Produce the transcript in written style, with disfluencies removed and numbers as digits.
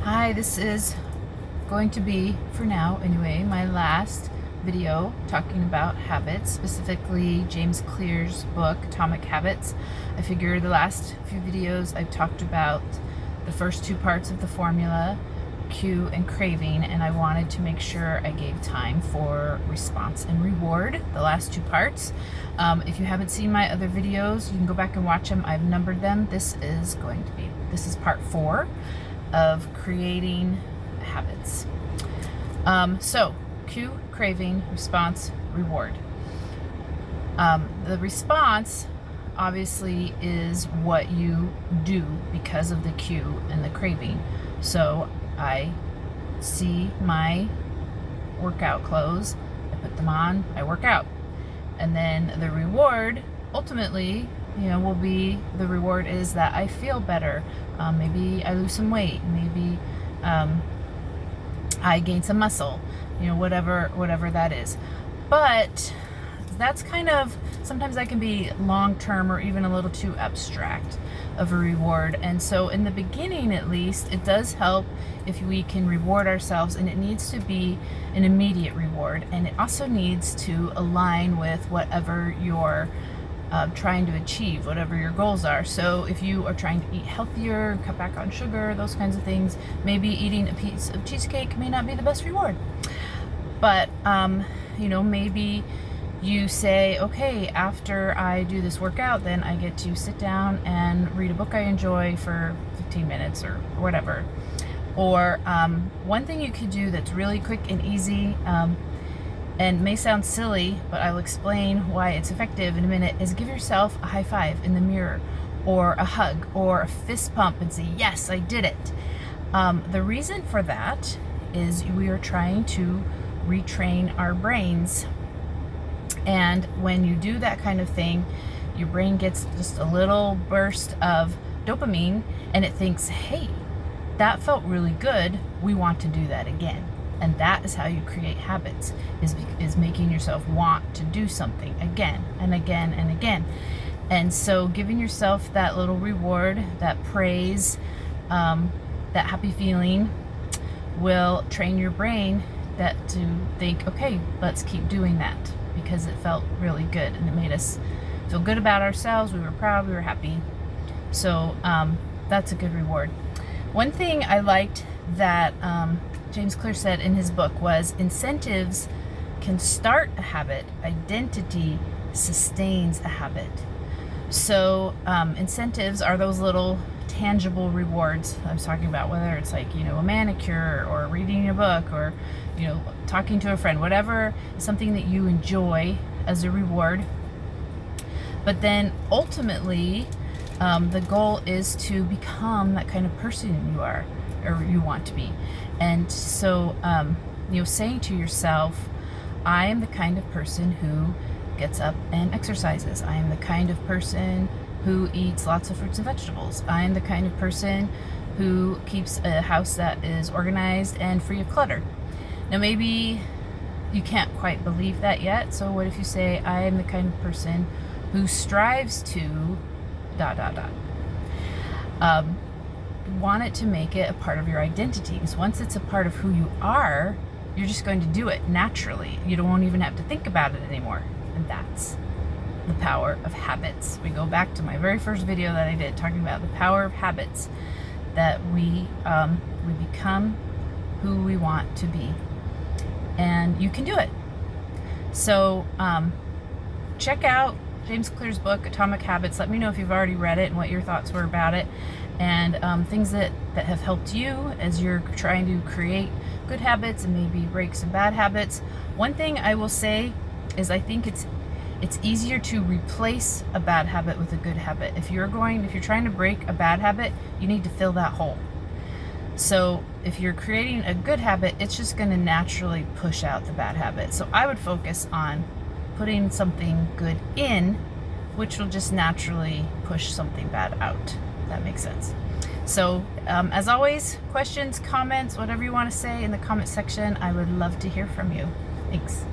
Hi, this is going to be, for now anyway, my last video talking about habits, specifically James Clear's book, Atomic Habits. I figure the last few videos I've talked about the first two parts of the formula, cue and craving, and I wanted to make sure I gave time for response and reward, the last two parts. If you haven't seen my other videos, you can go back and watch them. I've numbered them. This is part 4 of creating habits. So cue, craving, response, reward. The response obviously is what you do because of the cue and the craving. So I see my workout clothes, I put them on, I work out. And then the reward ultimately, will be, the reward is that I feel better. Maybe I lose some weight, maybe I gain some muscle, whatever that is. But that's kind of, sometimes that can be long-term or even a little too abstract of a reward. And so in the beginning, at least, it does help if we can reward ourselves, and it needs to be an immediate reward. And it also needs to align with whatever you're trying to achieve, whatever your goals are. So if you are trying to eat healthier, cut back on sugar, those kinds of things, maybe eating a piece of cheesecake may not be the best reward. But, maybe you say, okay, after I do this workout, then I get to sit down and read a book I enjoy for 15 minutes or whatever. Or one thing you could do that's really quick and easy, and may sound silly, but I'll explain why it's effective in a minute, is give yourself a high five in the mirror, or a hug, or a fist pump and say, yes, I did it. The reason for that is we are trying to retrain our brains. And when you do that kind of thing, your brain gets just a little burst of dopamine, and it thinks, hey, that felt really good, we want to do that again. And that is how you create habits, is making yourself want to do something again and again and again. And so giving yourself that little reward, that praise, that happy feeling will train your brain to think, okay, let's keep doing that, because it felt really good and it made us feel good about ourselves. We were proud, we were happy. So that's a good reward. One thing I liked that James Clear said in his book was, incentives can start a habit, identity sustains a habit. So incentives are those little tangible rewards I was talking about, whether it's like, a manicure or reading a book or, talking to a friend, whatever, something that you enjoy as a reward. But then ultimately, the goal is to become that kind of person you are, or you want to be. And so, saying to yourself, I am the kind of person who gets up and exercises. I am the kind of person who eats lots of fruits and vegetables. I am the kind of person who keeps a house that is organized and free of clutter. Now, maybe you can't quite believe that yet. So what if you say, I am the kind of person who strives to ... Want it to make it a part of your identity, because once it's a part of who you are, you're just going to do it naturally. You won't even have to think about it anymore. And that's the power of habits. We go back to my very first video that I did talking about the power of habits, that we become who we want to be, and you can do it. So check out James Clear's book, Atomic Habits. Let me know if you've already read it and what your thoughts were about it, and things that have helped you as you're trying to create good habits and maybe break some bad habits. One thing I will say is, I think it's easier to replace a bad habit with a good habit. If you're trying to break a bad habit, you need to fill that hole. So if you're creating a good habit, it's just going to naturally push out the bad habit. So I would focus on putting something good in, which will just naturally push something bad out. That makes sense. So as always, questions, comments, whatever you want to say in the comment section, I would love to hear from you. Thanks.